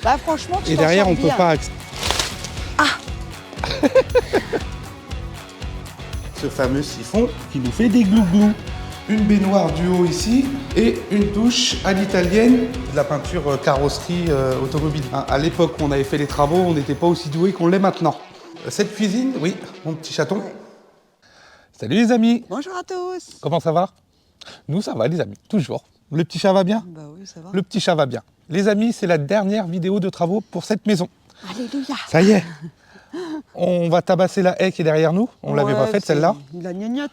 Là, franchement, tu Et t'en derrière, sors on peut bien. pas... Ah. Ce fameux siphon qui nous fait des glouglous. Une baignoire du haut ici et une douche à l'italienne, de la peinture carrosserie automobile. Hein, à l'époque où on avait fait les travaux, on n'était pas aussi doué qu'on l'est maintenant. Cette cuisine, oui, mon petit chaton. Ouais. Salut les amis. Bonjour à tous. Comment ça va? Nous, ça va les amis, toujours. Le petit chat va bien? Bah oui, ça va. Le petit chat va bien. Les amis, c'est la dernière vidéo de travaux pour cette maison. Alléluia. Ça y est. On va tabasser la haie qui est derrière nous. On l'avait pas faite celle-là. De la gnognotte.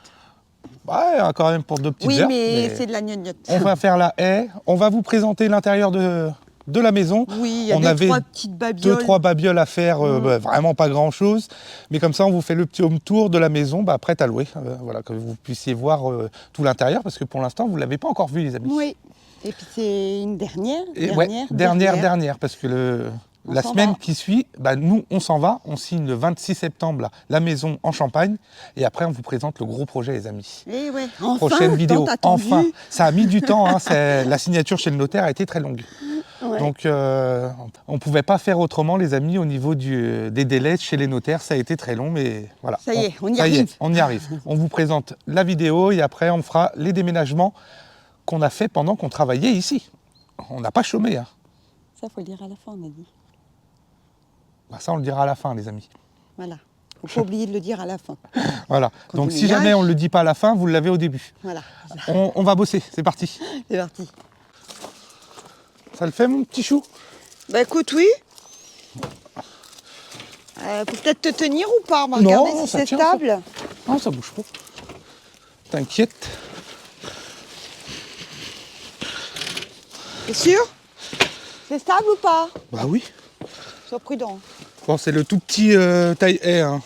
Ouais, quand même pour 2 petites Oui, heures. mais c'est de la gnognotte. On va faire la haie. On va vous présenter l'intérieur de la maison. Oui, il y a on deux, avait trois petites babioles. 2-3 babioles à faire, vraiment pas grand-chose. Mais comme ça, on vous fait le petit home tour de la maison, prête à louer. Voilà, que vous puissiez voir tout l'intérieur, parce que pour l'instant, vous ne l'avez pas encore vu, les amis. Oui. Et puis c'est une dernière. Et dernière, parce que la semaine qui suit, nous, on s'en va. On signe le 26 septembre la maison en Champagne. Et après, on vous présente le gros projet, les amis. Et ouais. Enfin, Prochaine vidéo. tant attendu. Enfin, ça a mis du temps. Hein, la signature chez le notaire a été très longue. Ouais. Donc, on ne pouvait pas faire autrement, les amis, au niveau des délais chez les notaires. Ça a été très long, mais voilà. Ça y est, on y arrive. On y arrive. On vous présente la vidéo et après, on fera les déménagements qu'on a fait pendant qu'on travaillait ici. On n'a pas chômé. Hein. Ça, faut le dire à la fin, on a dit. Ça, on le dira à la fin, les amis. Voilà. Faut pas oublier de le dire à la fin. Voilà. Quand Donc, on si ménage. jamais on ne le dit pas à la fin, vous l'avez au début. Voilà. On va bosser. C'est parti. C'est parti. Ça le fait, mon petit chou? Bah écoute, oui. Faut peut-être te tenir ou pas? On va regarder si ça c'est tient, stable. Non, ça bouge pas. T'inquiète. T'es sûr? C'est stable ou pas? Bah oui. Sois prudent. Bon, c'est le tout petit taille haie. Hein.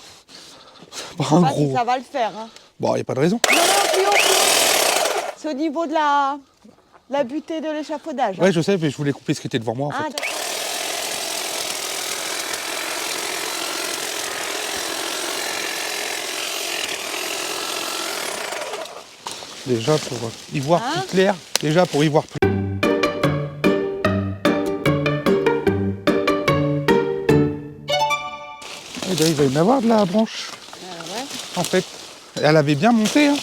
Pas un Pas gros. si ça va le faire. Hein. Bon, il n'y a pas de raison. Non, plus haut. C'est au niveau de la butée de l'échafaudage. Ouais, je sais, mais je voulais couper ce qui était devant moi, en fait. D'accord. Déjà, pour y voir plus clair. Déjà, pour y voir plus. Eh ben, il va y en avoir de la branche. Ouais. En fait, elle avait bien monté. Hein.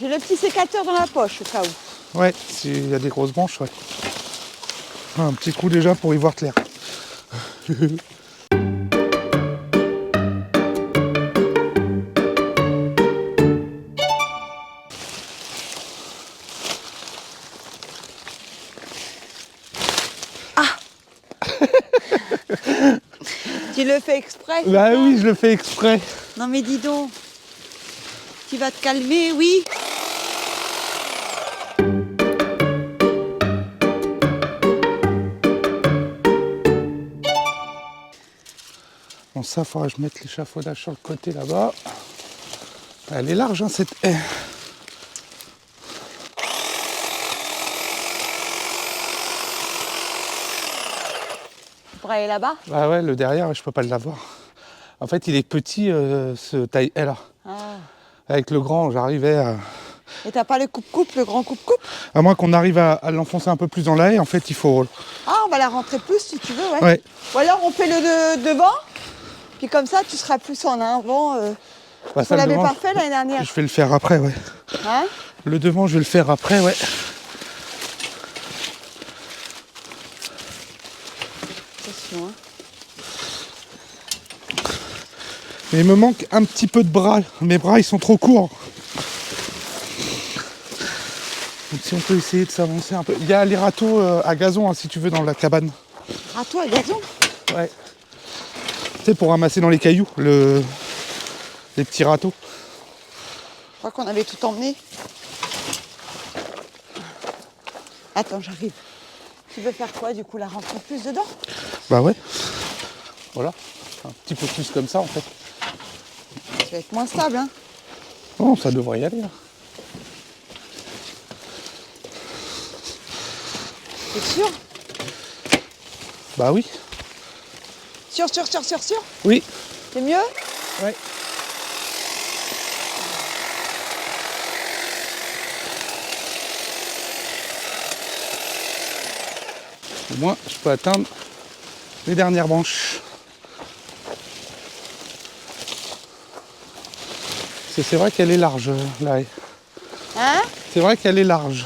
J'ai le petit sécateur dans la poche au cas où. Ouais, il y a des grosses branches, ouais. Un petit coup déjà pour y voir clair. Tu le fais exprès? c'est Bah ça? oui, je le fais exprès. Non mais dis donc. Tu vas te calmer, oui. Bon, ça, il faudra que je mette l'échafaudage sur le côté là-bas. Elle est large, hein, cette haie. Pour aller là-bas? Ah ouais, le derrière, je peux pas l'avoir. En fait, il est petit, ce taille haie là. Ah. Avec le grand, j'arrivais à... Et t'as pas le coupe-coupe, le grand coupe-coupe? À moins qu'on arrive à l'enfoncer un peu plus dans la haie, en fait, il faut... Ah, on va la rentrer plus si tu veux, ouais. Ouais. Ou alors on fait le devant, puis comme ça tu seras plus en avant. Bah, On l'avait devant, pas fait l'année dernière. je vais le faire après, ouais. Hein? Le devant, je vais le faire après, ouais. Attention, hein. Mais il me manque un petit peu de bras. Mes bras, ils sont trop courts. Donc si on peut essayer de s'avancer un peu. Il y a les râteaux à gazon, hein, si tu veux, dans la cabane. Râteau à gazon? Ouais. Tu sais, pour ramasser dans les cailloux, les petits râteaux. Je crois qu'on avait tout emmené. Attends, j'arrive. Tu veux faire quoi du coup, la rentrer plus dedans? Bah ouais. Voilà. Un petit peu plus comme ça, en fait. Ça va être moins stable, hein. Oh, ça devrait y aller, là. T'es sûr? Bah oui. Sûr? Oui. C'est mieux? Ouais. moins, je peux atteindre les dernières branches. C'est vrai qu'elle est large, la haie. Hein? C'est vrai qu'elle est large.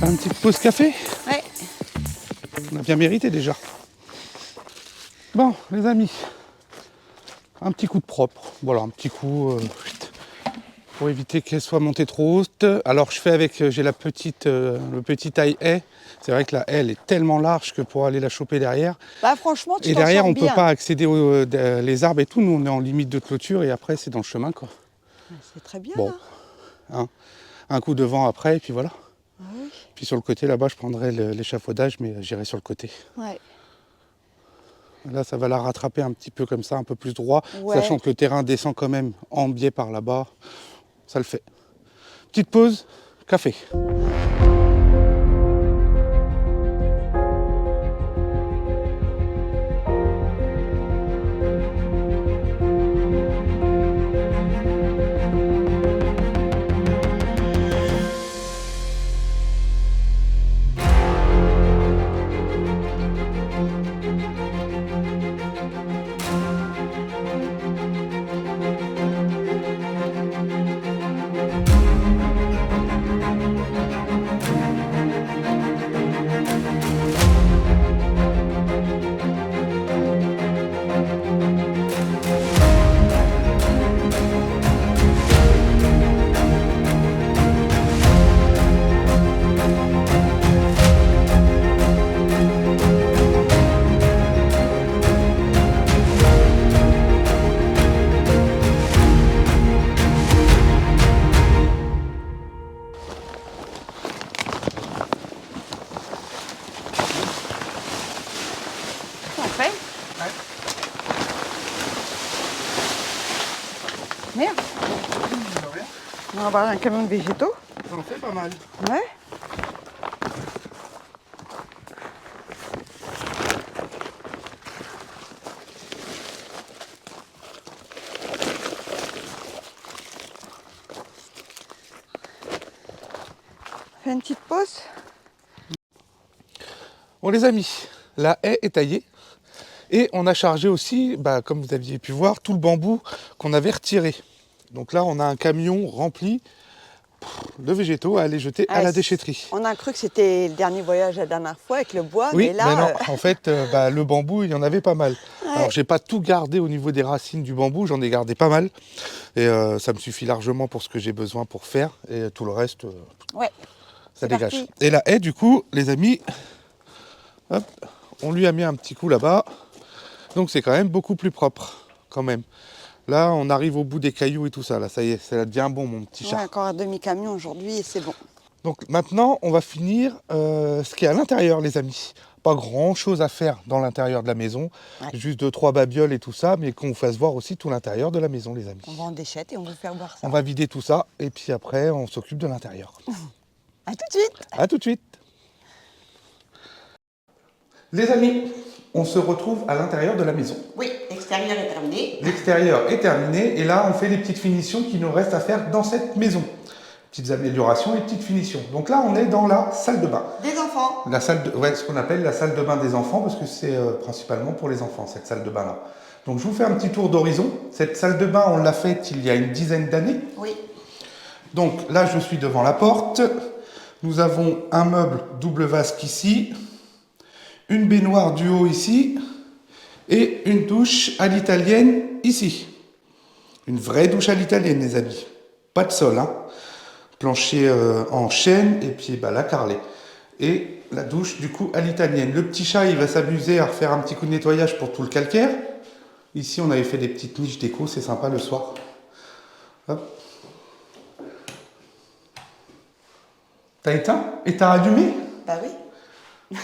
Une petite pause café? Ouais. On a bien mérité déjà. Bon, les amis, un petit coup de propre. Voilà, un petit coup pour éviter qu'elle soit montée trop haute. Alors je fais avec, j'ai la petite, le petit taille haie. C'est vrai que la haie, elle est tellement large que pour aller la choper derrière. Bah franchement, tu Et t'en derrière, sors on ne peut bien. pas accéder aux les arbres et tout. Nous, on est en limite de clôture et après, c'est dans le chemin, quoi. C'est très bien, Bon. là. Hein, un coup de vent après, et puis voilà. Ah oui. Puis sur le côté, là-bas, je prendrai l'échafaudage, mais j'irai sur le côté. Ouais. Là, ça va la rattraper un petit peu comme ça, un peu plus droit, Ouais. sachant que le terrain descend quand même en biais par là-bas. Ça le fait. Petite pause, café. En fait. Merde. On va avoir un camion de végétaux. Ça en fait pas mal. Ouais. Fais une petite pause. Bon les amis, la haie est taillée. Et on a chargé aussi, comme vous aviez pu voir, tout le bambou qu'on avait retiré. Donc là, on a un camion rempli de végétaux à aller jeter à la déchetterie. On a cru que c'était le dernier voyage la dernière fois avec le bois, Oui, mais là... non, en fait, le bambou, il y en avait pas mal. Ouais. Alors, j'ai pas tout gardé au niveau des racines du bambou, j'en ai gardé pas mal. Et ça me suffit largement pour ce que j'ai besoin pour faire. Et tout le reste, Ouais. ça C'est dégage. parti. Et la haie, du coup, les amis, hop, on lui a mis un petit coup là-bas. Donc, c'est quand même beaucoup plus propre, quand même. Là, on arrive au bout des cailloux et tout ça. Là, ça y est, ça devient bon, mon petit chat. Ouais, encore un demi-camion aujourd'hui et c'est bon. Donc maintenant, on va finir ce qui est à l'intérieur, les amis. Pas grand-chose à faire dans l'intérieur de la maison. Ouais. Juste 2-3 babioles et tout ça, mais qu'on vous fasse voir aussi tout l'intérieur de la maison, les amis. On va en déchette et on va vous faire voir ça. On va vider tout ça, et puis après, on s'occupe de l'intérieur. À tout de suite. A tout de suite. Les amis, on se retrouve à l'intérieur de la maison. Oui, l'extérieur est terminé. L'extérieur est terminé, et là, on fait les petites finitions qui nous restent à faire dans cette maison. Petites améliorations et petites finitions. Donc là, on est dans la salle de bain. Des enfants. La salle de, ouais, ce qu'on appelle la salle de bain des enfants, parce que c'est principalement pour les enfants, cette salle de bain-là. Donc je vous fais un petit tour d'horizon. Cette salle de bain, on l'a faite il y a une dizaine d'années. Oui. Donc là, je suis devant la porte. Nous avons un meuble double vasque ici, une baignoire du haut ici, et une douche à l'italienne ici. Une vraie douche à l'italienne, les amis. Pas de sol, hein. Plancher en chêne, et puis la carrelée. Et la douche, du coup, à l'italienne. Le petit chat, il va s'amuser à refaire un petit coup de nettoyage pour tout le calcaire. Ici, on avait fait des petites niches déco, c'est sympa le soir. Hop. T'as éteint et t'as allumé? Bah oui.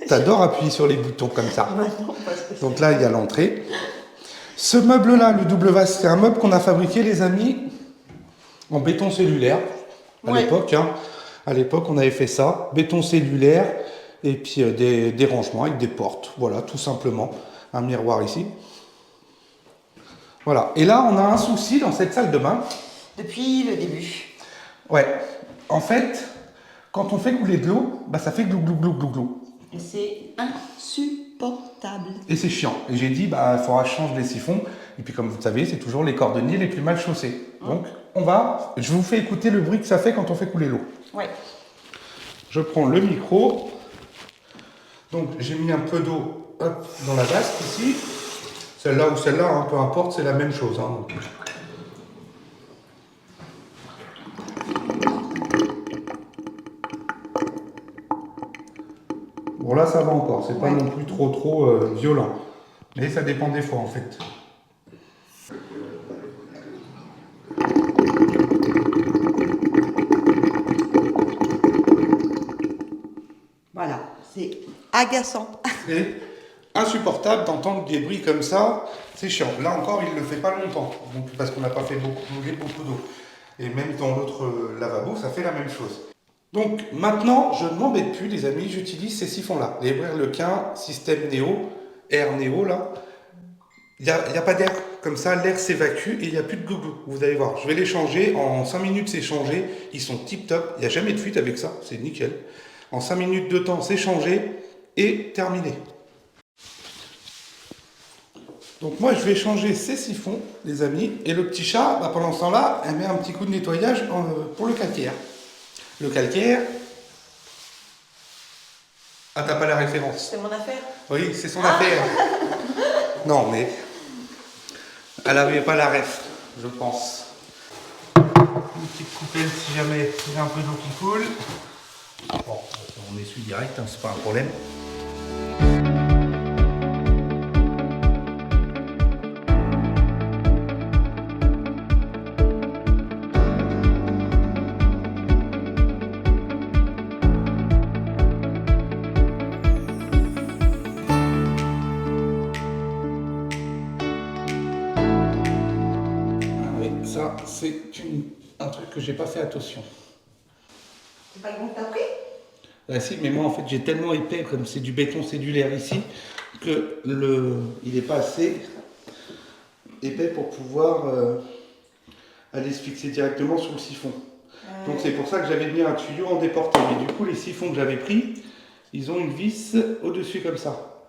T'adores appuyer sur les boutons comme ça. Bah non, parce que Donc là, il y a l'entrée. Ce meuble-là, le double vase, c'est un meuble qu'on a fabriqué, les amis, en béton cellulaire. à Ouais. l'époque. Hein. À l'époque, on avait fait ça, béton cellulaire et puis des rangements avec des portes. Voilà, tout simplement. Un miroir ici. Voilà. Et là, on a un souci dans cette salle de bain. Depuis le début. Ouais. En fait, quand on fait couler de l'eau, bah, ça fait glou glou glou glou glou. Et c'est insupportable. Et c'est chiant. Et j'ai dit, bah, il faudra changer les siphons. Et puis, comme vous le savez, c'est toujours les cordonniers les plus mal chaussés. Donc, je vous fais écouter le bruit que ça fait quand on fait couler l'eau. Ouais. Je prends le micro. Donc, j'ai mis un peu d'eau dans la vasque ici. Celle-là ou celle-là, hein, peu importe, c'est la même chose. Hein, donc. Bon, là, ça va encore. C'est pas non plus trop violent. Mais ça dépend des fois, en fait. Voilà, c'est agaçant. C'est insupportable d'entendre des bruits comme ça. C'est chiant. Là encore, il ne le fait pas longtemps. Donc, parce qu'on n'a pas fait beaucoup d'eau. Et même dans l'autre lavabo, ça fait la même chose. Donc maintenant, je ne m'embête plus, les amis, j'utilise ces siphons-là. Les Brerlequin, système Néo, Air Néo, là. Il n'y a pas d'air comme ça, l'air s'évacue et il n'y a plus de glouglou. Vous allez voir, je vais les changer. En 5 minutes, c'est changé. Ils sont tip-top. Il n'y a jamais de fuite avec ça, c'est nickel. En 5 minutes de temps, c'est changé et terminé. Donc moi, je vais changer ces siphons, les amis. Et le petit chat, bah, pendant ce temps-là, elle met un petit coup de nettoyage pour le calcaire. Le calcaire... Ah, t'as pas la référence? C'est mon affaire. Oui, c'est son affaire. Non, mais... Elle n'avait pas la ref, je pense. Une petite coupelle si jamais il y a un peu d'eau qui coule. Bon, on essuie direct, hein, c'est pas un problème. Ça, c'est un truc que j'ai pas fait attention. C'est pas le bon que t'as pris? Ah, si, mais moi en fait j'ai tellement épais, comme c'est du béton cellulaire ici, que il n'est pas assez épais pour pouvoir aller se fixer directement sur le siphon. Donc c'est pour ça que j'avais mis un tuyau en déporté. Mais du coup les siphons que j'avais pris, ils ont une vis au-dessus comme ça.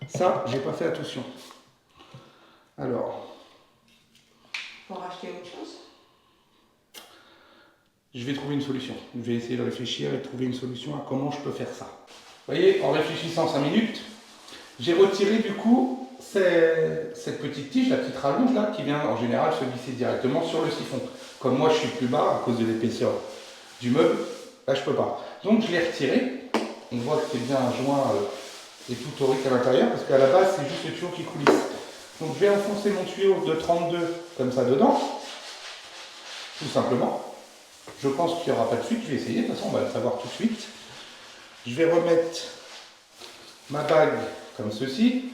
Ça, j'ai pas fait attention. Alors, Pour racheter autre chose? je vais trouver une solution. Je vais essayer de réfléchir et trouver une solution à comment je peux faire ça. Vous voyez, en réfléchissant 5 minutes, j'ai retiré du coup cette petite tige, la petite rallonge là, qui vient en général se visser directement sur le siphon. Comme moi je suis plus bas à cause de l'épaisseur du meuble, là je peux pas. Donc je l'ai retiré. On voit que c'est bien un joint et tout torique à l'intérieur, parce qu'à la base c'est juste le tuyau qui coulisse. Donc je vais enfoncer mon tuyau de 32 comme ça dedans, tout simplement. Je pense qu'il n'y aura pas de fuite, je vais essayer, de toute façon on va le savoir tout de suite. Je vais remettre ma bague comme ceci.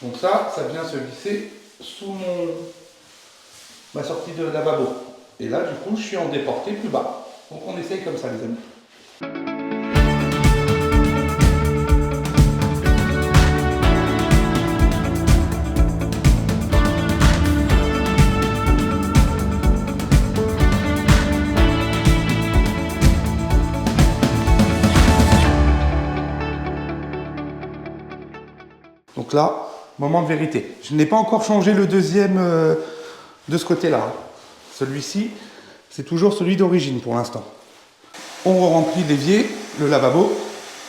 Donc ça vient se visser sous ma sortie de lavabo. Et là du coup je suis en déporté plus bas. Donc on essaye comme ça les amis. Donc là, moment de vérité. Je n'ai pas encore changé le deuxième de ce côté-là. Celui-ci, c'est toujours celui d'origine pour l'instant. On remplit l'évier, le lavabo,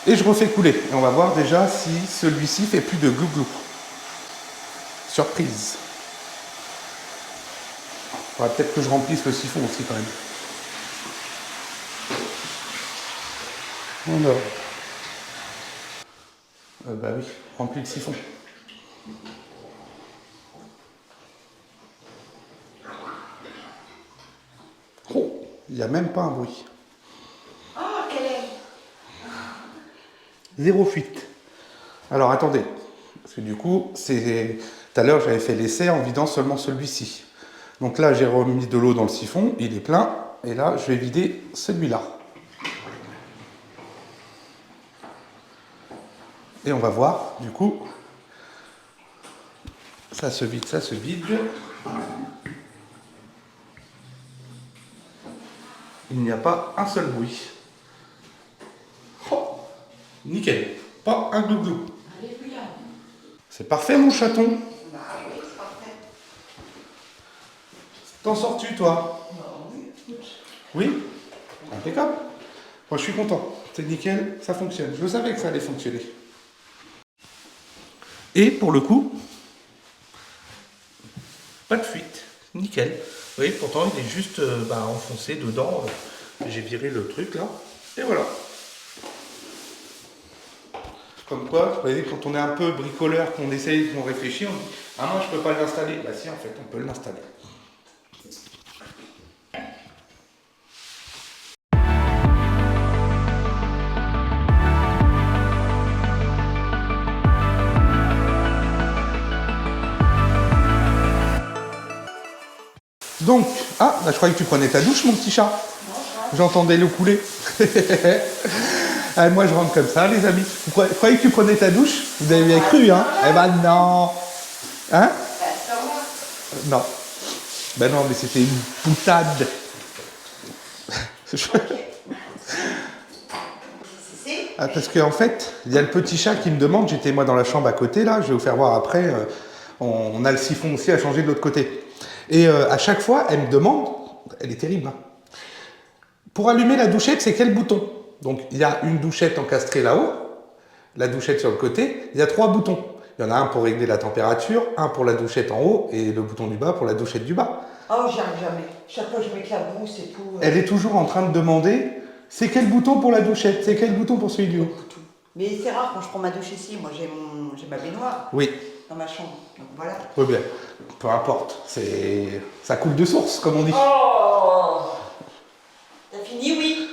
et je refais couler. Et on va voir déjà si celui-ci fait plus de glouglou. Surprise. Il faudra peut-être que je remplisse le siphon aussi quand même. Alors. Bah oui, remplis le siphon. Oh, il n'y a même pas un bruit. Oh, quel est? Zéro fuite. Alors attendez, parce que du coup, tout à l'heure j'avais fait l'essai en vidant seulement celui-ci. Donc là, j'ai remis de l'eau dans le siphon, il est plein. Et là, je vais vider celui-là. Et on va voir, du coup, ça se vide, ça se vide. Il n'y a pas un seul bruit. Oh, nickel, pas un glouglou. C'est parfait, mon chaton. Bah oui, c'est parfait. T'en sors-tu, toi? Oui? Impeccable. Moi, je suis content. C'est nickel, ça fonctionne. Je savais que ça allait fonctionner. Et pour le coup, pas de fuite. Nickel. Oui, pourtant, il est juste enfoncé dedans. J'ai viré le truc, là. Et voilà. Comme quoi, vous voyez, quand on est un peu bricoleur, qu'on essaye, qu'on réfléchit, on dit « Ah, moi, je peux pas l'installer. » Bah si, en fait, on peut l'installer. Donc, ah, bah, je croyais que tu prenais ta douche, mon petit chat. J'entendais l'eau couler. Ah, moi, je rentre comme ça, les amis. Vous croyez que tu prenais ta douche? Vous avez bien cru, hein? Eh ben non. Hein? Non. Ben non, mais c'était une boutade. Ah, parce qu'en fait, il y a le petit chat qui me demande, j'étais moi dans la chambre à côté, là, je vais vous faire voir après, on a le siphon aussi à changer de l'autre côté. Et à chaque fois, elle me demande, elle est terrible, hein. Pour allumer la douchette, c'est quel bouton? Donc, il y a une douchette encastrée là-haut, la douchette sur le côté, il y a 3 boutons. Il y en a un pour régler la température, un pour la douchette en haut et le bouton du bas pour la douchette du bas. Oh, j'y arrive jamais. Chaque fois, je m'éclabousse et tout. Elle est toujours en train de demander, c'est quel bouton pour la douchette? C'est quel bouton pour celui du haut? Mais c'est rare quand je prends ma douche ici. Moi, j'ai ma baignoire Oui. dans ma chambre. Donc voilà. Oui, bien. Peu importe. Ça coule de source, comme on dit. Oh! T'as fini, oui?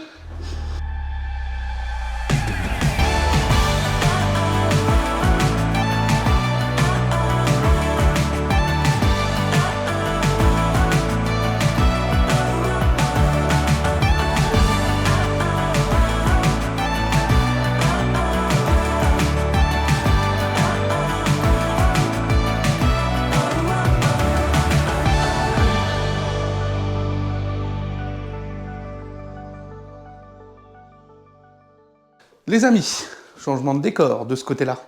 Les amis, changement de décor de ce côté-là.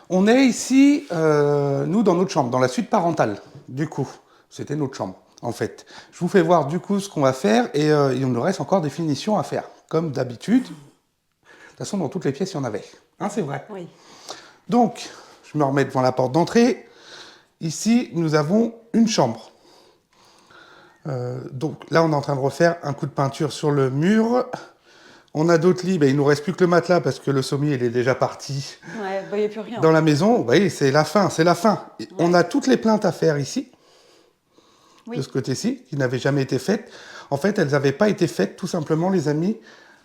On est ici, nous, dans notre chambre, dans la suite parentale. Du coup, c'était notre chambre, en fait. Je vous fais voir, du coup, ce qu'on va faire et il nous reste encore des finitions à faire, comme d'habitude. De toute façon, dans toutes les pièces, il y en avait. Hein, c'est vrai. Oui. Donc, je me remets devant la porte d'entrée. Ici, nous avons une chambre. Donc là, on est en train de refaire un coup de peinture sur le mur. On a d'autres lits, il ne nous reste plus que le matelas parce que le sommier il est déjà parti Ouais, il n'y a plus rien. dans la maison. Vous voyez, c'est la fin, c'est la fin. Ouais. On a toutes les plaintes à faire ici, oui, de ce côté-ci, qui n'avaient jamais été faites. En fait, elles n'avaient pas été faites, tout simplement, les amis,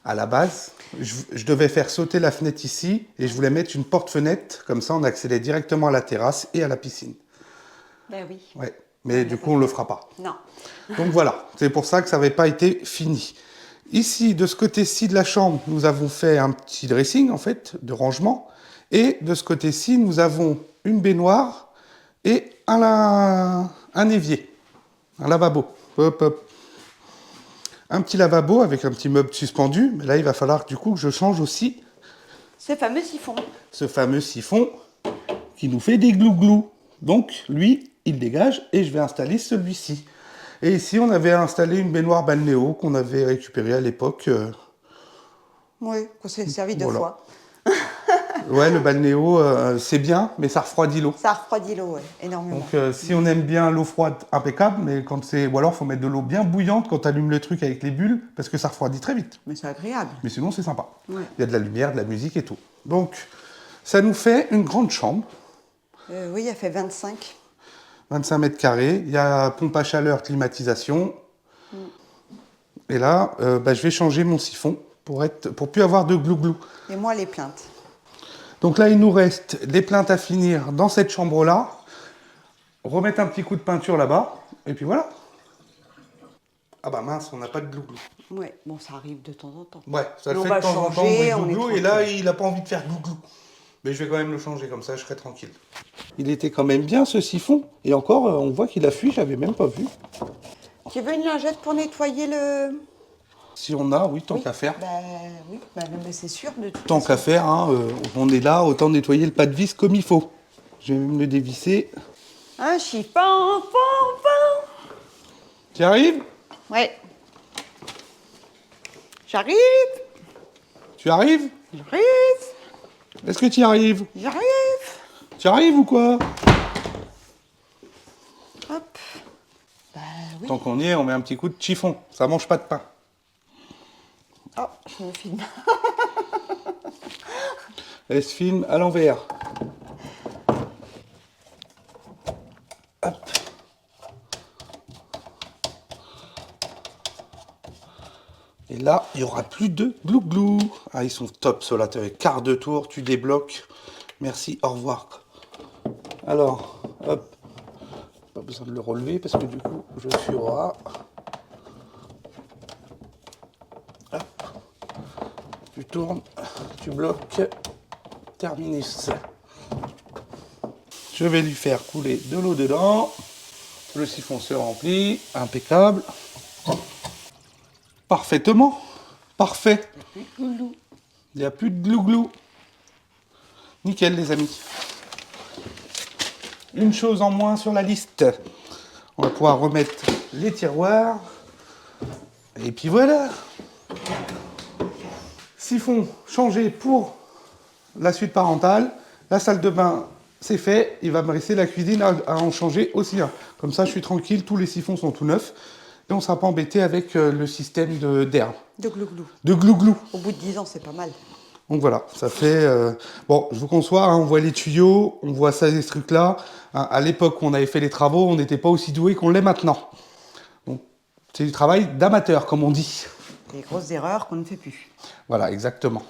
à la base. Je devais faire sauter la fenêtre ici et je voulais mettre une porte-fenêtre, comme ça on accédait directement à la terrasse et à la piscine. Ben oui. Ouais. Mais du coup, on ne le fera pas. Non. Donc voilà, c'est pour ça que ça n'avait pas été fini. Ici, de ce côté-ci de la chambre, nous avons fait un petit dressing, en fait, de rangement. Et de ce côté-ci, nous avons une baignoire et un évier, un lavabo. Hop, hop. Un petit lavabo avec un petit meuble suspendu. Mais là, il va falloir du coup que je change aussi ce fameux siphon. Ce fameux siphon qui nous fait des glouglous. Donc, lui, il dégage et je vais installer celui-ci. Et ici, on avait installé une baignoire balnéo qu'on avait récupérée à l'époque. Oui, qu'on s'est servi 2 fois. Ouais, le balnéo, c'est bien, mais ça refroidit l'eau. Ça refroidit l'eau, ouais, énormément. Donc, si on aime bien l'eau froide, impeccable, mais quand c'est... Ou alors, il faut mettre de l'eau bien bouillante quand tu allumes le truc avec les bulles, parce que ça refroidit très vite. Mais c'est agréable. Mais sinon, c'est sympa. Ouais. Il y a de la lumière, de la musique et tout. Donc, ça nous fait une grande chambre. Oui, elle fait 25. 25 mètres carrés. Il y a pompe à chaleur, climatisation. Et là, je vais changer mon siphon pour plus avoir de glouglou. Et moi, les plaintes. Donc là, il nous reste les plaintes à finir dans cette chambre-là. Remettre un petit coup de peinture là-bas. Et puis voilà. Ah bah mince, on n'a pas de glouglou. Ouais, bon, ça arrive de temps en temps. Ouais, ça le Mais on fait va de temps en temps, changer, on on met est glouglou, et là, tranquille. il n'a pas envie de faire glouglou. Mais je vais quand même le changer, comme ça, je serai tranquille. Il était quand même bien, ce siphon. Et encore, on voit qu'il a fui, j'avais même pas vu. Tu veux une lingette pour nettoyer le... Si on a, oui, tant Oui. qu'à faire. Oui, non, mais c'est sûr de toute Tant façon. qu'à faire, hein, on est là, autant nettoyer le pas de vis comme il faut. Je vais même le dévisser. Un chiffon, fon. Tu arrives? Ouais. J'arrive, Tu arrives? j'arrive, Est-ce que tu y arrives? j'arrive. Tu arrives ou quoi? Hop. Bah oui. Tant qu'on y est, on met un petit coup de chiffon. Ça mange pas de pain. Oh, je me filme. Elle se filme à l'envers. Hop. Et là, il n'y aura plus de glouglou. Ah, ils sont top, ceux-là. Tu avais quart de tour, tu débloques. Merci, au revoir. Alors, hop. Pas besoin de le relever parce que du coup, je suis ras. Hop. Tu tournes, tu bloques. Terminus. Je vais lui faire couler de l'eau dedans. Le siphon se remplit. Impeccable. Parfaitement. Parfait. Il n'y a plus de glouglou. Nickel, les amis. Une chose en moins sur la liste. On va pouvoir remettre les tiroirs. Et puis voilà. Siphon changé pour la suite parentale. La salle de bain, c'est fait. Il va me rester la cuisine à en changer aussi. Comme ça, je suis tranquille. Tous les siphons sont tout neufs. Et on ne sera pas embêté avec le système d'air. De glouglou. De glouglou. Au bout de 10 ans, c'est pas mal. Donc voilà, ça fait... Bon, je vous conçois, hein, on voit les tuyaux, on voit ça, ces trucs-là. Hein, à l'époque où on avait fait les travaux, on n'était pas aussi doué qu'on l'est maintenant. Donc, c'est du travail d'amateur, comme on dit. Des grosses erreurs qu'on ne fait plus. Voilà, exactement.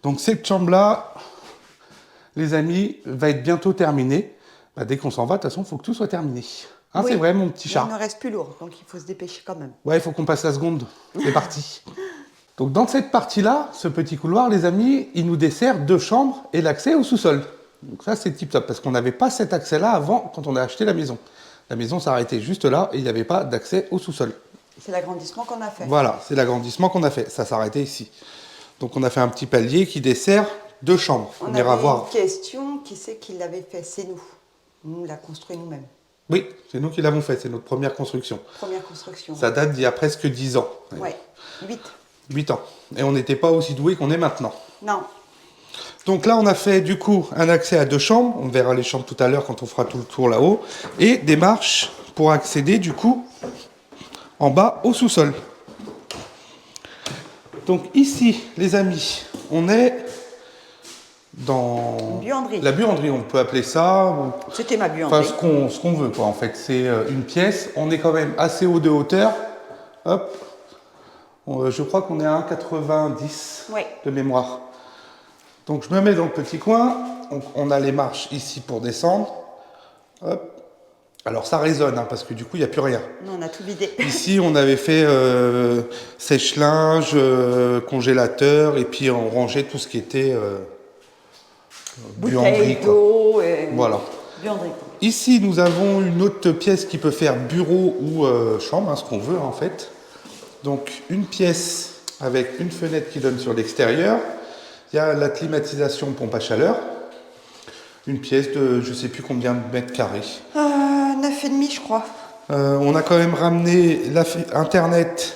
Donc cette chambre-là, les amis, va être bientôt terminée. Bah, dès qu'on s'en va, de toute façon, il faut que tout soit terminé. Hein, Oui. c'est vrai, mon petit Mais chat. il ne reste plus lourd, donc il faut se dépêcher quand même. Ouais, il faut qu'on passe la seconde. C'est parti. Donc dans cette partie-là, ce petit couloir, les amis, il nous dessert 2 chambres et l'accès au sous-sol. Donc ça, c'est tip top, parce qu'on n'avait pas cet accès-là avant quand on a acheté la maison. La maison s'arrêtait juste là et il n'y avait pas d'accès au sous-sol. C'est l'agrandissement qu'on a fait. Voilà, c'est l'agrandissement qu'on a fait. Ça s'arrêtait ici. Donc on a fait un petit palier qui dessert 2 chambres. On ira avait voir. une question, qui c'est qui l'avait fait? C'est nous. Nous, on l'a construit nous-mêmes. Oui, c'est nous qui l'avons fait, c'est notre première construction. Première construction. Ça date d'il y a presque 10 ans. Ouais, 8. 8 ans. Et on n'était pas aussi doués qu'on est maintenant. Non. Donc là, on a fait du coup un accès à 2 chambres. On verra les chambres tout à l'heure quand on fera tout le tour là-haut. Et des marches pour accéder du coup en bas au sous-sol. Donc ici, les amis, on est dans Une buanderie. la buanderie, on peut appeler ça. C'était ma Enfin, buanderie. ce qu'on veut, quoi, en fait. C'est une pièce. On est quand même assez haut de hauteur. Hop. Je crois qu'on est à 1,90 Ouais. de mémoire. Donc, je me mets dans le petit coin. On a les marches ici pour descendre. Hop. Alors, ça résonne, hein, parce que du coup, il n'y a plus rien. Non, on a tout vidé. Ici, on avait fait sèche-linge, congélateur, et puis on rangeait tout ce qui était buanderie, Bouteille quoi. d'eau. Et... Voilà. Buanderie. Ici, nous avons une autre pièce qui peut faire bureau ou chambre, hein, ce qu'on veut en fait. Donc, une pièce avec une fenêtre qui donne sur l'extérieur. Il y a la climatisation pompe à chaleur. Une pièce de je ne sais plus combien de mètres carrés. 9,5 je crois. On a quand même ramené Internet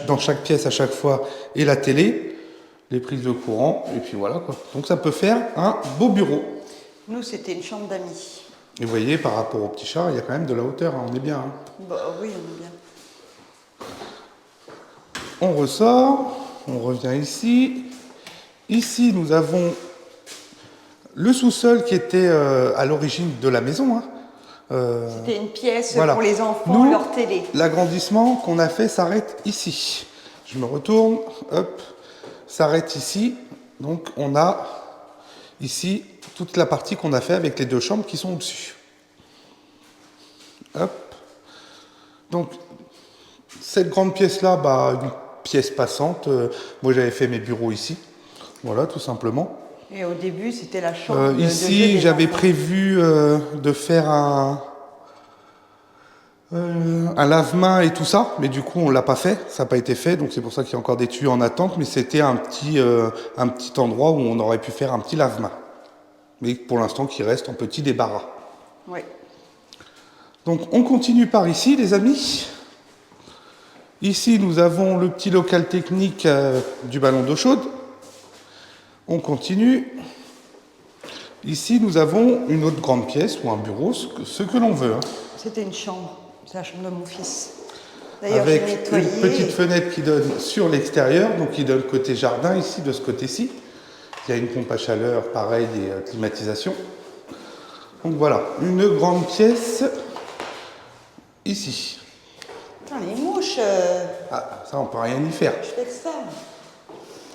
dans chaque pièce à chaque fois et la télé, les prises de courant, et puis voilà quoi. Donc ça peut faire un beau bureau. Nous, c'était une chambre d'amis. Et vous voyez, par rapport au petit chat, il y a quand même de la hauteur, hein, on est bien. Hein. Bah oui, on est bien. On ressort, on revient ici. Ici, nous avons le sous-sol qui était à l'origine de la maison. Hein. C'était une pièce Voilà. pour les enfants, Nous, leur télé. L'agrandissement qu'on a fait s'arrête ici. Je me retourne, hop, s'arrête ici. Donc on a ici toute la partie qu'on a fait avec les 2 chambres qui sont au-dessus. Hop. Donc Cette grande pièce-là, bah, une pièce passante. Moi, j'avais fait mes bureaux ici. Voilà, tout simplement. Et au début, c'était la chambre de jeu Ici, des j'avais enfants. prévu de faire un lave-main et tout ça, mais du coup, on l'a pas fait. Ça n'a pas été fait, donc c'est pour ça qu'il y a encore des tuyaux en attente. Mais c'était un petit endroit où on aurait pu faire un petit lave-main. Mais pour l'instant, qui reste en petit débarras. Oui. Donc, on continue par ici, les amis. Ici, nous avons le petit local technique du ballon d'eau chaude. On continue. Ici, nous avons une autre grande pièce ou un bureau, ce que l'on veut. Hein. C'était une chambre. C'est la chambre de mon fils. D'ailleurs, Avec j'ai nettoyé. une petite fenêtre qui donne sur l'extérieur, donc qui donne côté jardin ici, de ce côté-ci. Il y a une pompe à chaleur, pareil, et climatisation. Donc voilà, une grande pièce ici. Putain, les mouches, Ah, ça, on peut rien y faire. je fais que ça.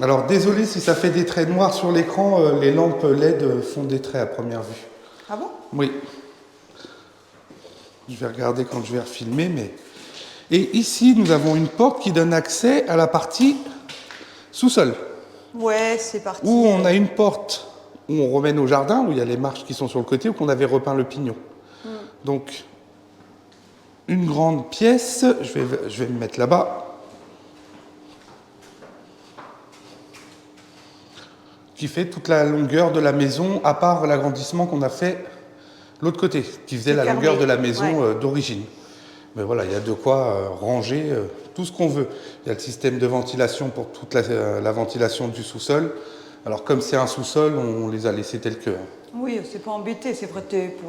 Alors, désolé si ça fait des traits noirs sur l'écran, les lampes LED font des traits à première vue. Ah bon? Oui. Je vais regarder quand je vais refilmer, mais... Et ici, nous avons une porte qui donne accès à la partie sous-sol. Ouais, c'est parti. Où on a une porte où on remène au jardin, où il y a les marches qui sont sur le côté, où on avait repeint le pignon. Donc, une grande pièce, je vais me mettre là-bas, qui fait toute la longueur de la maison, à part l'agrandissement qu'on a fait l'autre côté, qui faisait la fermé. longueur de la maison Ouais. d'origine. Mais voilà, il y a de quoi ranger tout ce qu'on veut. Il y a le système de ventilation pour toute la ventilation du sous-sol. Alors comme c'est un sous-sol, on les a laissés tels que. Oui, c'est pas embêté, c'est pour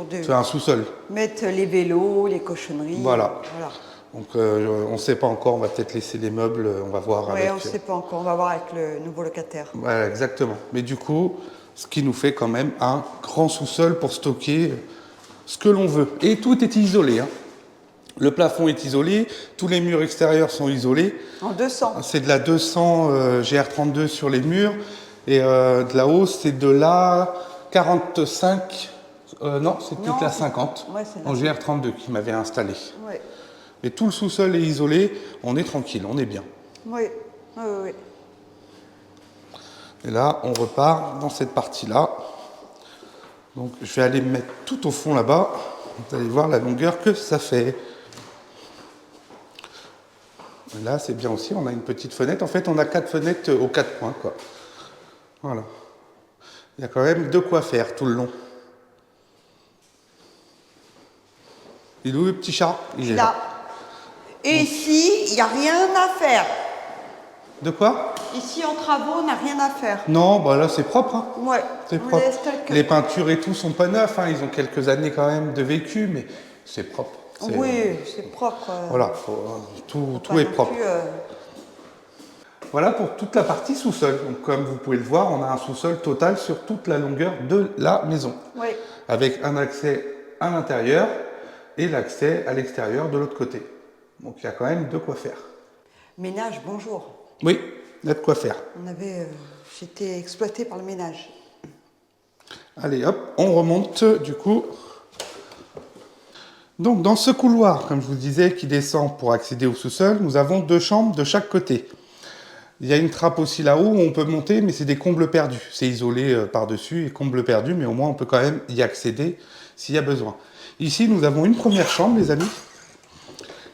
C'est un sous-sol. mettre les vélos, les cochonneries. Voilà. Voilà. Donc on ne sait pas encore, on va peut-être laisser les meubles, on va voir Ouais, avec. on ne sait pas encore, on va voir avec le nouveau locataire. Voilà, exactement. Mais du coup, ce qui nous fait quand même un grand sous-sol pour stocker ce que l'on veut. Et tout est isolé. Hein. Le plafond est isolé, tous les murs extérieurs sont isolés. En 200. C'est de la 200 GR32 sur les murs. Et de la hausse, c'est de la 45. Non, c'est peut-être Non, la 50 ouais, c'est la en GR32 qui m'avait installé. Ouais. Et tout le sous-sol est isolé, on est tranquille, on est bien. Oui, oui, oui. Et là, on repart dans cette partie-là. Donc, je vais aller me mettre tout au fond là-bas. Vous allez voir la longueur que ça fait. Et là, c'est bien aussi, on a une petite fenêtre. En fait, on a 4 fenêtres aux 4 coins, quoi. Voilà. Il y a quand même de quoi faire tout le long. Il est où le petit chat? Il est Là. Et ici, il n'y a rien à faire. De quoi? Ici, en travaux, on n'a rien à faire. Non, bah là, c'est propre. Hein. Ouais, C'est on propre. laisse tel quel. Les peintures et tout sont pas neufs. Hein. Ils ont quelques années quand même de vécu, mais c'est propre. C'est- Oui, c'est propre. Voilà, tout Pas est non propre. plus, Voilà pour toute la partie sous-sol. Donc, comme vous pouvez le voir, on a un sous-sol total sur toute la longueur de la maison. Oui. Avec un accès à l'intérieur et l'accès à l'extérieur de l'autre côté. Donc il y a quand même de quoi faire. Ménage, bonjour. Oui, il y a de quoi faire. J'étais exploitée par le ménage. Allez hop, on remonte du coup. Donc dans ce couloir, comme je vous disais, qui descend pour accéder au sous-sol, nous avons 2 chambres de chaque côté. Il y a une trappe aussi là-haut où on peut monter, mais c'est des combles perdus. C'est isolé par-dessus et combles perdus, mais au moins on peut quand même y accéder s'il y a besoin. Ici, nous avons une première chambre, les amis,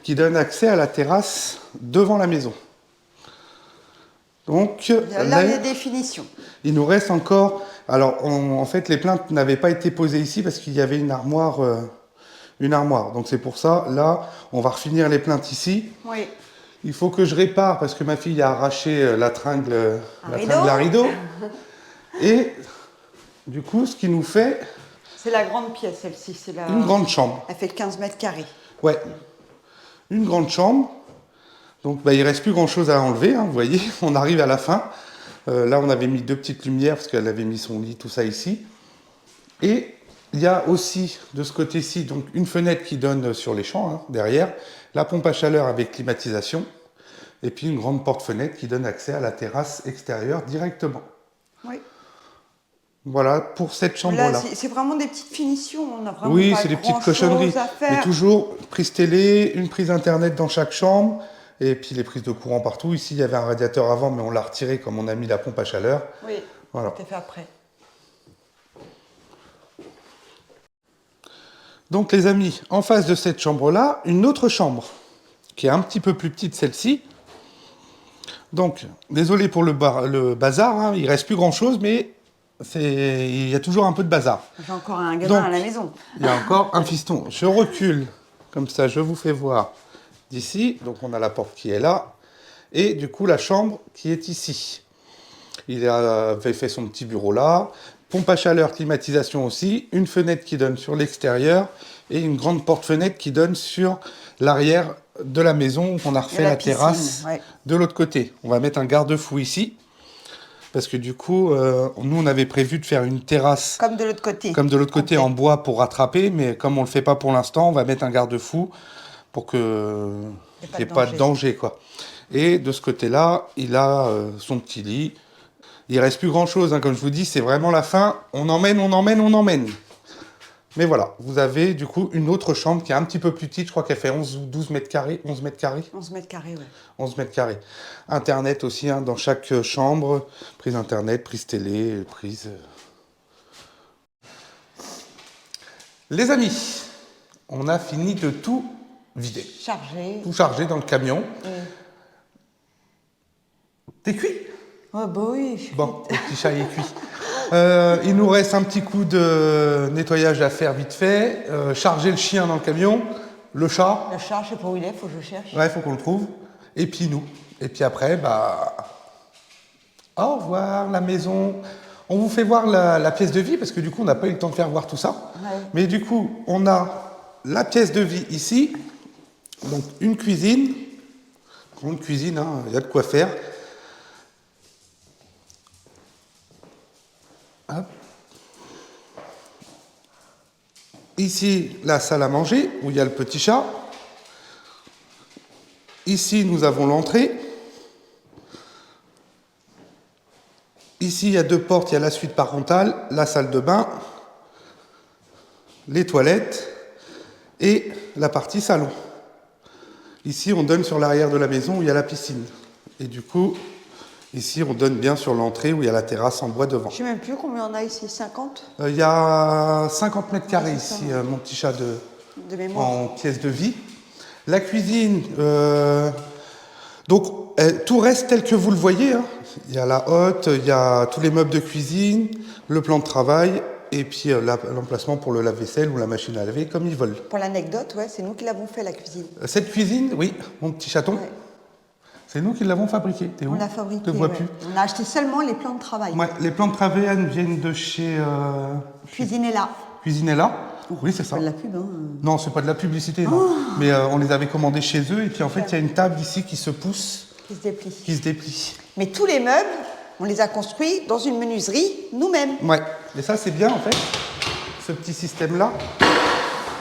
qui donne accès à la terrasse devant la maison. Donc, Là, il y a des finitions. il nous reste encore... Alors, en fait, les plaintes n'avaient pas été posées ici parce qu'il y avait une armoire. Donc, c'est pour ça, là, on va refinir les plaintes ici. Oui. Il faut que je répare parce que ma fille a arraché la tringle à rideau. Et du coup, ce qui nous fait C'est la grande pièce, celle-ci. C'est la... une grande chambre. Elle fait 15 mètres carrés. Ouais, une grande chambre. Donc, il ne reste plus grand-chose à enlever. Hein, vous voyez, on arrive à la fin. Là, on avait mis 2 petites lumières parce qu'elle avait mis son lit, tout ça ici. Et il y a aussi, de ce côté-ci, donc une fenêtre qui donne sur les champs, hein, derrière. La pompe à chaleur avec climatisation. Et puis une grande porte-fenêtre qui donne accès à la terrasse extérieure directement. Oui. Voilà pour cette chambre-là. Là, c'est vraiment des petites finitions. On a vraiment Oui, pas c'est des petites grand-chose cochonneries. à faire. Mais toujours prise télé, une prise internet dans chaque chambre, Et puis les prises de courant partout. Ici, il y avait un radiateur avant, mais on l'a retiré comme on a mis la pompe à chaleur. Oui, voilà. c'était fait après. Donc les amis, en face de cette chambre-là, une autre chambre, qui est un petit peu plus petite, celle-ci. Donc, désolé pour le bazar, hein, il ne reste plus grand-chose, mais il y a toujours un peu de bazar. J'ai encore un gamin à la maison. Il y a encore un fiston. Je recule, comme ça je vous fais voir d'ici. Donc on a la porte qui est là, et du coup la chambre qui est ici. Il avait fait son petit bureau là, pompe à chaleur, climatisation aussi, une fenêtre qui donne sur l'extérieur, et une grande porte-fenêtre qui donne sur l'arrière de la maison. On a refait la terrasse de l'autre côté. On va mettre un garde-fou ici. Parce que du coup, nous, on avait prévu de faire une terrasse... Comme de l'autre côté. Comme de l'autre côté, en bois pour rattraper. Mais comme on ne le fait pas pour l'instant, on va mettre un garde-fou pour qu'il n'y ait pas de danger, quoi. Et de ce côté-là, il a son petit lit. Il ne reste plus grand-chose, hein, comme je vous dis. C'est vraiment la fin. On emmène, on emmène, on emmène. Mais voilà, vous avez du coup une autre chambre qui est un petit peu plus petite. Je crois qu'elle fait 11 ou 12 mètres carrés. 11 mètres carrés 11 mètres carrés, ouais. 11 mètres carrés. Internet aussi, hein, dans chaque chambre. Prise internet, prise télé, prise... Les amis, on a fini de tout vider. Chargé. Tout chargé dans le camion. T'es cuit? Oh bah oui. Bon, le petit chat est cuit. Il nous reste un petit coup de nettoyage à faire vite fait. Charger le chien dans le camion. Le chat. Le chat, je sais pas où il est, faut que je cherche. Ouais, il faut qu'on le trouve. Et puis nous. Et puis après, bah... Au revoir, la maison. On vous fait voir la pièce de vie, parce que du coup, on n'a pas eu le temps de faire voir tout ça. Ouais. Mais du coup, on a la pièce de vie ici. Donc, une cuisine. Grande cuisine, hein, il y a de quoi faire. Hop. Ici, la salle à manger, où il y a le petit chat. Ici, nous avons l'entrée. Ici, il y a deux portes, il y a la suite parentale, la salle de bain, les toilettes et la partie salon. Ici, on donne sur l'arrière de la maison où il y a la piscine. Et du coup, ici, on donne bien sur l'entrée où il y a la terrasse en bois devant. Je ne sais même plus combien on a ici, 50 Il y a 50 mètres carrés ici, mon petit chat de mémoire. En pièce de vie. La cuisine, donc tout reste tel que vous le voyez. Hein. Il y a la hotte, il y a tous les meubles de cuisine, le plan de travail et puis l'emplacement pour le lave-vaisselle ou la machine à laver, comme ils veulent. Pour l'anecdote, ouais, c'est nous qui l'avons fait, la cuisine. Cette cuisine, oui, mon petit chaton, ouais. C'est nous qui l'avons fabriquée. T'es où? On l'a fabriquée. Je te vois plus. On a acheté seulement les plans de travail. Ouais, les plans de travail viennent de chez... Cuisinella. Cuisinella. Oui, c'est ça. C'est pas de la pub, hein. Non, c'est pas de la publicité, non. Mais on les avait commandés chez eux et puis en fait, il y a une table ici qui se pousse. Qui se déplie. Qui se déplie. Mais tous les meubles, on les a construits dans une menuiserie nous-mêmes. Ouais, et ça c'est bien en fait, ce petit système-là.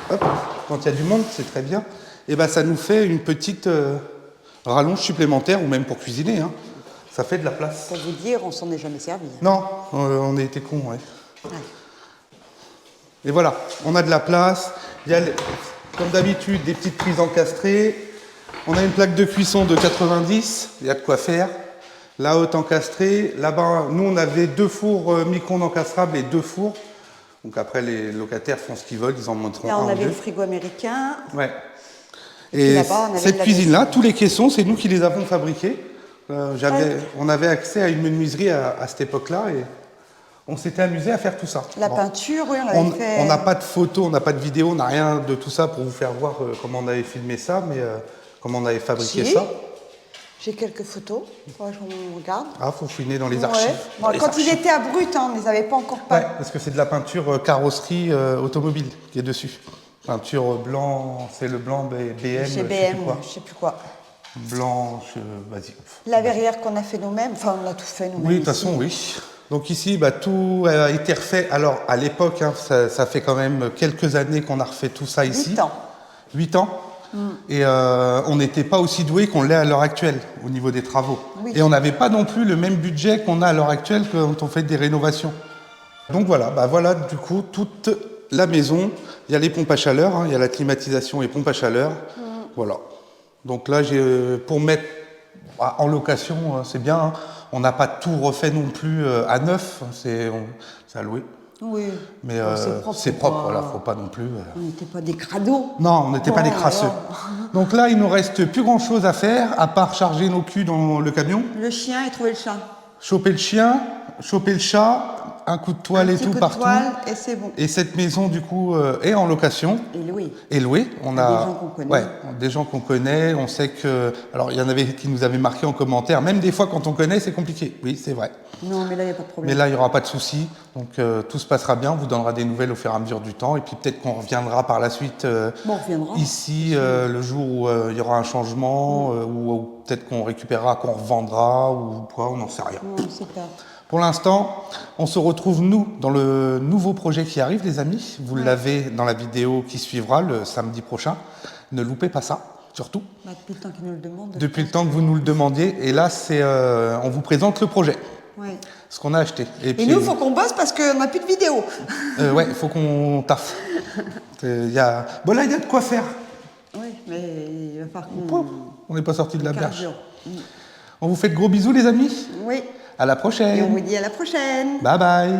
Hop, quand il y a du monde, c'est très bien. Et ben ça nous fait une petite rallonge supplémentaire, ou même pour cuisiner. Hein. Ça fait de la place. Pour vous dire, on s'en est jamais servi. Non, on a été cons, ouais. Et voilà, on a de la place. Il y a, comme d'habitude, des petites prises encastrées. On a une plaque de cuisson de 90, il y a de quoi faire. La haute encastrée. Là-bas, nous, on avait 2 fours micro-ondes encastrables et 2 fours. Donc après, les locataires font ce qu'ils veulent, ils en montreront Là, un on ou avait deux. le frigo américain. Ouais. Et cette cuisine-là, tous les caissons, c'est nous qui les avons fabriqués. On avait accès à une menuiserie à cette époque-là et on s'était amusé à faire tout ça. La peinture, oui, on l'avait fait. On n'a pas de photos, on n'a pas de vidéos, on n'a rien de tout ça pour vous faire voir comment on avait filmé ça, mais comment on avait fabriqué ça. J'ai quelques photos, faudrait que je regarde. Ah, faut fouiner dans les archives. Bon, quand il était à brut, hein, on ne les avait pas encore peints. Ouais, parce que c'est de la peinture carrosserie automobile qui est dessus. Peinture blanc, c'est le blanc BM. Chez BM, je sais plus quoi. Blanche, vas-y. La verrière qu'on a fait nous-mêmes, enfin on a tout fait nous-mêmes. Oui, de toute façon, oui. Donc ici, bah, tout a été refait. Alors, à l'époque, hein, ça fait quand même quelques années qu'on a refait tout ça ici. 8 ans. 8 ans. Et on n'était pas aussi doué qu'on l'est à l'heure actuelle au niveau des travaux. Oui. Et on n'avait pas non plus le même budget qu'on a à l'heure actuelle quand on fait des rénovations. Donc voilà, bah voilà du coup toute la maison. Il y a les pompes à chaleur, hein, il y a la climatisation et pompes à chaleur. Voilà. Donc là, pour mettre en location, c'est bien. Hein. On n'a pas tout refait non plus à neuf, c'est à louer. Oui. Mais c'est faut propre, pas- voilà, faut pas non plus. On n'était pas des crados. Non, on n'était pas des crasseux. alors. Donc là, il nous reste plus grand chose à faire, à part charger nos culs dans le camion, Le chien et trouver le chat. choper le chien, choper le chat, un coup de toile et petit tout coup de partout. toile et c'est bon. Et cette maison, du coup, est en location. Et Louis. Et louée. On À a des gens qu'on connaît. Ouais, des gens qu'on connaît. On sait que. Alors, il y en avait qui nous avaient marqué en commentaire. Même des fois, quand on connaît, c'est compliqué. Oui, c'est vrai. Non, mais là, il n'y a pas de problème. Mais là, il n'y aura pas de souci. Donc, tout se passera bien. On vous donnera des nouvelles au fur et à mesure du temps. Et puis, peut-être qu'on reviendra par la suite Bon, on reviendra. ici, le jour où il y aura un changement, ou peut-être qu'on récupérera, qu'on revendra, ou quoi, on n'en sait rien. Non, c'est clair. Pour l'instant, on se retrouve, nous, dans le nouveau projet qui arrive, les amis. Vous l'avez dans la vidéo qui suivra le samedi prochain. Ne loupez pas ça, surtout. Bah, depuis le temps qu'ils nous le demandent. Depuis le temps que vous nous le demandiez. Et là, on vous présente le projet, Ouais. ce qu'on a acheté. Et nous, il faut qu'on bosse parce qu'on n'a plus de vidéo. Ouais, il faut qu'on taffe. Bon, là, il y a de quoi faire. Oui, mais il va falloir qu'on... On n'est pas sorti de la berge. Cardio. On vous fait de gros bisous, les amis. Oui. À la Et on prochaine. vous dit à la prochaine. Bye bye.